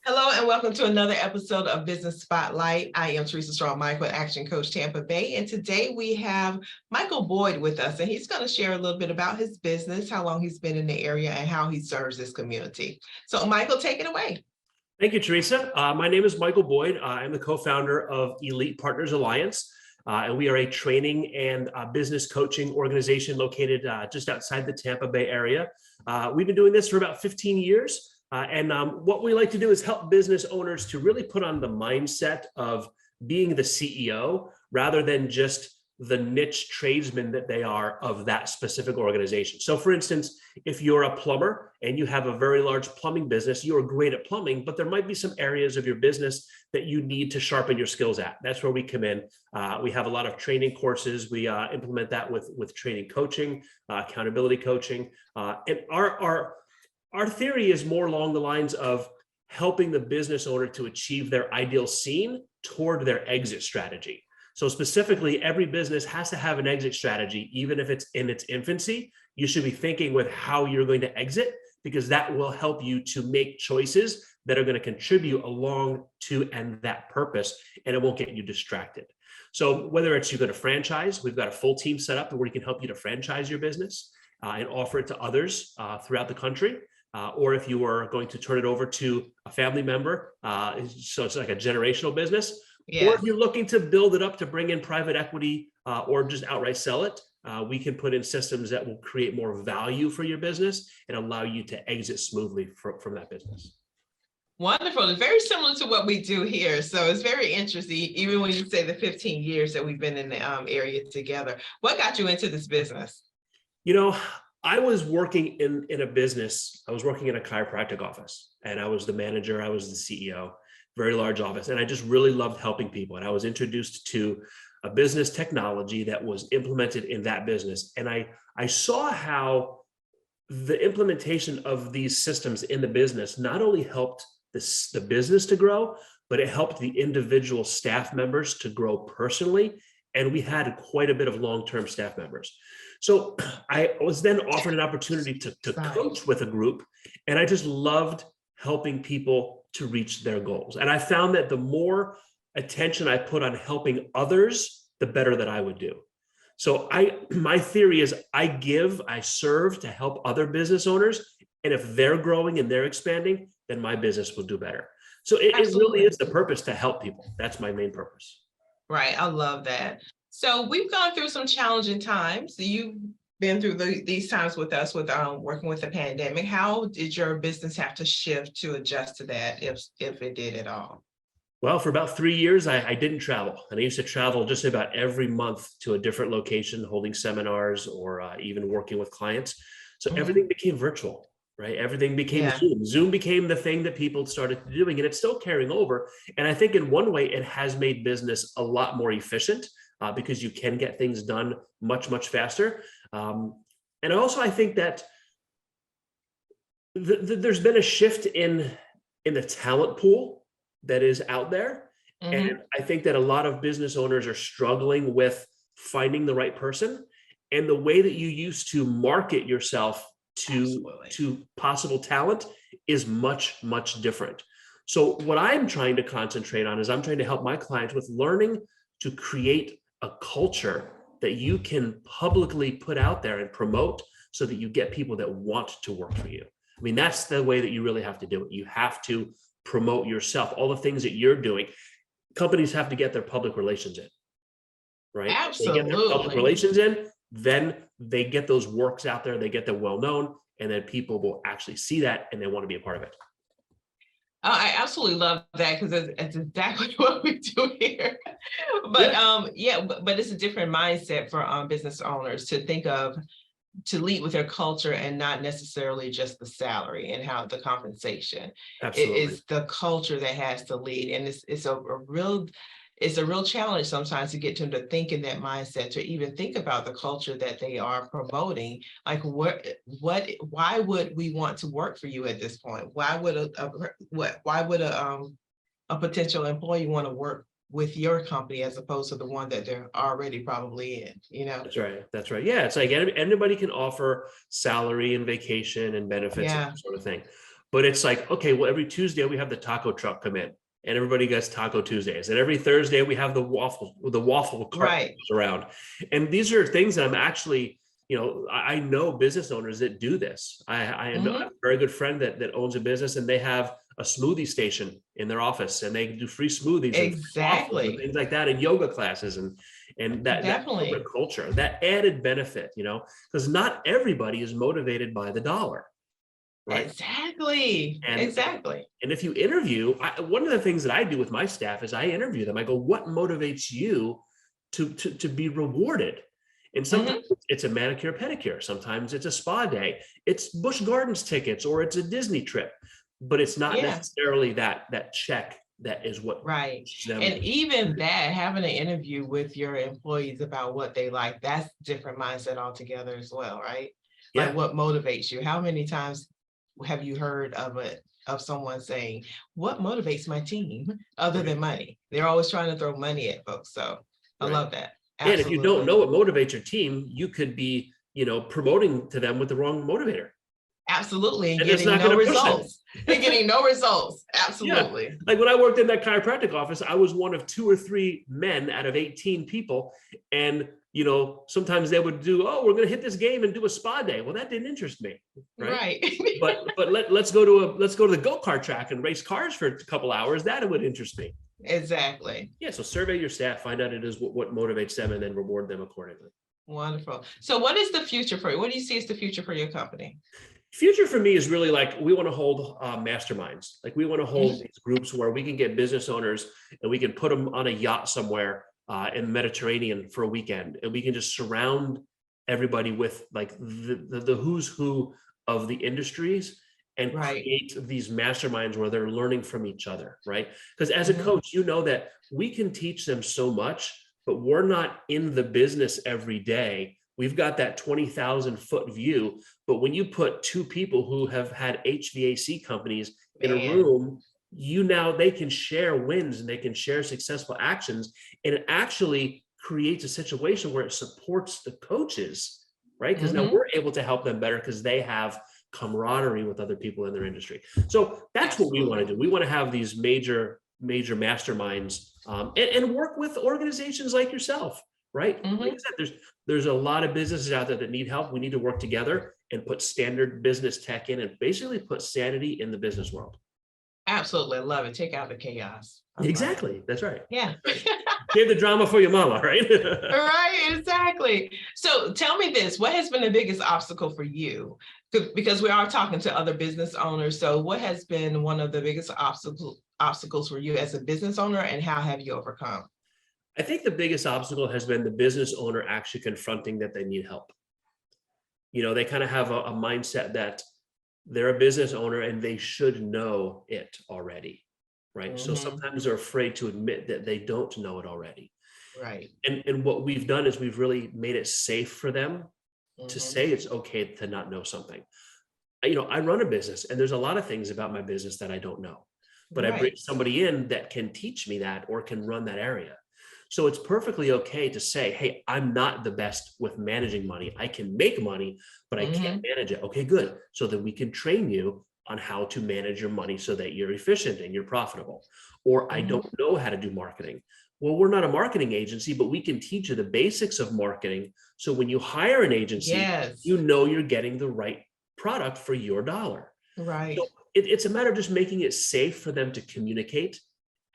Hello and welcome to another episode of Business Spotlight. I am Teresa Strong-Michael, Action Coach Tampa Bay, and today we have Michael Boyd with us, and he's going to share a little bit about his business, how long he's been in the area, and how he serves this community. So Michael, take it away. Thank you, Teresa. My name is Michael Boyd. I'm the co-founder of Elite Partners Alliance, and we are a training and business coaching organization located just outside the Tampa Bay area. We've been doing this for about 15 years. And what we like to do is help business owners to really put on the mindset of being the CEO rather than just the niche tradesman that they are of that specific organization. So for instance, if you're a plumber and you have a very large plumbing business, you're great at plumbing, but there might be some areas of your business that you need to sharpen your skills at. That's where we come in. We have a lot of training courses. We implement that with training coaching, accountability coaching. And our theory is more along the lines of helping the business owner to achieve their ideal scene toward their exit strategy. So specifically, every business has to have an exit strategy, even if it's in its infancy. You should be thinking with how you're going to exit, because that will help you to make choices that are going to contribute along to and that purpose, and it won't get you distracted. So whether it's you're going to franchise, we've got a full team set up where we can help you to franchise your business and offer it to others throughout the country. Or if you are going to turn it over to a family member, so it's like a generational business. Yes. Or if you're looking to build it up to bring in private equity or just outright sell it, we can put in systems that will create more value for your business and allow you to exit smoothly from that business. Wonderful. It's very similar to what we do here. So it's very interesting, even when you say the 15 years that we've been in the area together. What got you into this business? You know, I was working in a business. I was working in a chiropractic office, and I was the manager. I was the CEO, very large office. And I just really loved helping people. And I was introduced to a business technology that was implemented in that business. And I saw how the implementation of these systems in the business not only helped the business to grow, but it helped the individual staff members to grow personally. And we had quite a bit of long-term staff members. So I was then offered an opportunity to coach with a group, and I just loved helping people to reach their goals. And I found that the more attention I put on helping others, the better that I would do. So my theory is I serve to help other business owners. And if they're growing and they're expanding, then my business will do better. So it really is the purpose to help people. That's my main purpose. Right. I love that. So we've gone through some challenging times. You've been through these times with us with working with the pandemic. How did your business have to shift to adjust to that, if it did at all? Well, for about 3 years, I didn't travel. And I used to travel just about every month to a different location, holding seminars or even working with clients. So everything became virtual, right? Everything became Zoom. Zoom became the thing that people started doing, and it's still carrying over. And I think in one way, it has made business a lot more efficient. Because you can get things done much, much faster. And also, I think that there's been a shift in the talent pool that is out there. And I think that a lot of business owners are struggling with finding the right person. And the way that you used to market yourself to possible talent is much, much different. So what I'm trying to concentrate on is I'm trying to help my clients with learning to create a culture that you can publicly put out there and promote so that you get people that want to work for you. I mean, that's the way that you really have to do it. You have to promote yourself, all the things that you're doing. Companies have to get their public relations in, right? Absolutely. They get their public relations in, then they get those works out there, they get them well known, and then people will actually see that and they want to be a part of it. I absolutely love that, because it's exactly what we do here. But but it's a different mindset for business owners to think of, to lead with their culture and not necessarily just the salary and how the compensation. Absolutely. It is the culture that has to lead, and it's a real challenge sometimes to get them to think in that mindset, to even think about the culture that they are promoting. Like why would we want to work for you at this point? Why would a potential employee want to work with your company as opposed to the one that they're already probably in, you know? That's right. Yeah, it's like anybody can offer salary and vacation and benefits and that sort of thing. But it's like, okay, well, every Tuesday we have the taco truck come in and everybody gets Taco Tuesdays. And every Thursday we have the waffle cart goes around. And these are things that I'm actually, I know business owners that do this. I know a very good friend that owns a business, and they have a smoothie station in their office, and they do free smoothies and things like that, and yoga classes and that corporate culture, that added benefit, because not everybody is motivated by the dollar. Right. Exactly. And if you interview, one of the things that I do with my staff is I interview them. I go, what motivates you to be rewarded? And sometimes it's a manicure, pedicure. Sometimes it's a spa day. It's Busch Gardens tickets, or it's a Disney trip. But it's not necessarily that check that is what. Right. And even that, having an interview with your employees about what they like, that's different mindset altogether as well, right? Yeah. Like, what motivates you? How many times have you heard of someone saying, what motivates my team other than money? They're always trying to throw money at folks. So I love that. Absolutely. And if you don't know what motivates your team, you could be, promoting to them with the wrong motivator. Absolutely. And getting no results. And getting no results. Absolutely. Yeah. Like when I worked in that chiropractic office, I was one of 2 or 3 men out of 18 people. And, sometimes they would do, we're going to hit this game and do a spa day. Well, that didn't interest me. Right. But let's go to the go-kart track and race cars for a couple hours. That would interest me. Exactly. Yeah. So survey your staff, find out what motivates them, and then reward them accordingly. Wonderful. So what is the future for you? What do you see as the future for your company? Future for me is really like, we want to hold masterminds. Like, we want to hold these groups where we can get business owners and we can put them on a yacht somewhere in the Mediterranean for a weekend, and we can just surround everybody with like the who's who of the industries, and create these masterminds where they're learning from each other, right? Because as a coach, that we can teach them so much, but we're not in the business every day. We've got that 20,000 foot view. But when you put 2 people who have had HVAC companies in a room, they can share wins and they can share successful actions. And it actually creates a situation where it supports the coaches, right? Because now we're able to help them better because they have camaraderie with other people in their industry. So that's what we want to do. We want to have these major masterminds and work with organizations like yourself, right? Like I said, there's a lot of businesses out there that need help. We need to work together and put standard business tech in, and basically put sanity in the business world. Absolutely. I love it. Take out the chaos. Exactly. That's right. Yeah. Save the drama for your mama, right? Right. Exactly. So tell me this, what has been the biggest obstacle for you? Because we are talking to other business owners. So what has been one of the biggest obstacles for you as a business owner, and how have you overcome? I think the biggest obstacle has been the business owner actually confronting that they need help. They kind of have a mindset that they're a business owner and they should know it already, right? So sometimes they're afraid to admit that they don't know it already. Right. And what we've done is we've really made it safe for them to say it's okay to not know something. I run a business, and there's a lot of things about my business that I don't know, but I bring somebody in that can teach me that or can run that area. So it's perfectly okay to say, hey, I'm not the best with managing money. I can make money, but I can't manage it. Okay, good. So then we can train you on how to manage your money so that you're efficient and you're profitable. Or I don't know how to do marketing. Well, we're not a marketing agency, but we can teach you the basics of marketing. So when you hire an agency, you're getting the right product for your dollar. Right. So it's a matter of just making it safe for them to communicate.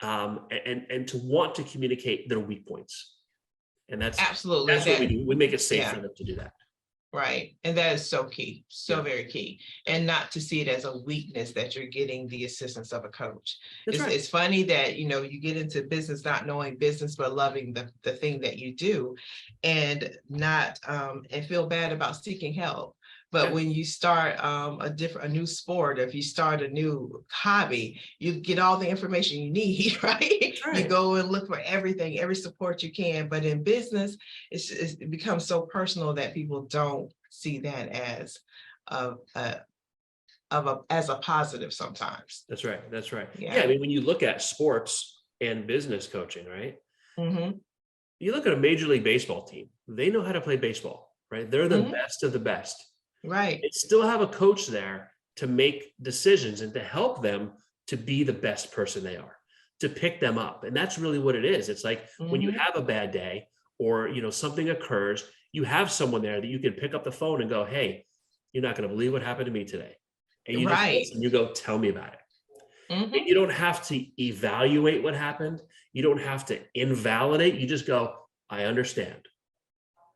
And to want to communicate their weak points. And that's what we do. We make it safe for them to do that. Right. And that is so key, very key. And not to see it as a weakness that you're getting the assistance of a coach. It's funny that, you get into business not knowing business, but loving the thing that you do, and not and feel bad about seeking help. But when you start a new sport, if you start a new hobby, you get all the information you need, right? You go and look for everything, every support you can. But in business, it becomes so personal that people don't see that as a positive sometimes. That's right. Yeah. I mean, when you look at sports and business coaching, right? You look at a Major League Baseball team, they know how to play baseball, right? They're the best of the best. Right. They still have a coach there to make decisions and to help them to be the best person they are, to pick them up. And that's really what it is. It's like when you have a bad day or, something occurs, you have someone there that you can pick up the phone and go, hey, you're not going to believe what happened to me today. And you just listen, you go, tell me about it. You don't have to evaluate what happened. You don't have to invalidate. You just go, I understand.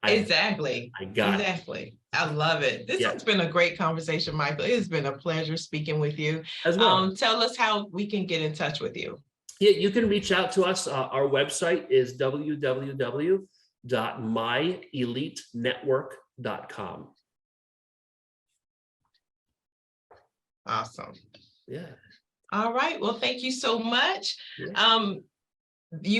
Exactly. I got it. I love it. This has been a great conversation, Michael. It has been a pleasure speaking with you. As well. Tell us how we can get in touch with you. Yeah, you can reach out to us. Our website is www.myelitenetwork.com. Awesome. Yeah. All right. Well, thank you so much. Yeah. I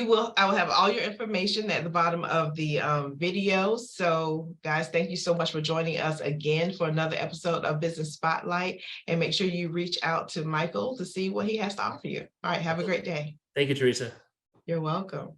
will have all your information at the bottom of the video. So guys, thank you so much for joining us again for another episode of Business Spotlight, and make sure you reach out to Michael to see what he has to offer you. All right. Have a great day. Thank you, Teresa. You're welcome.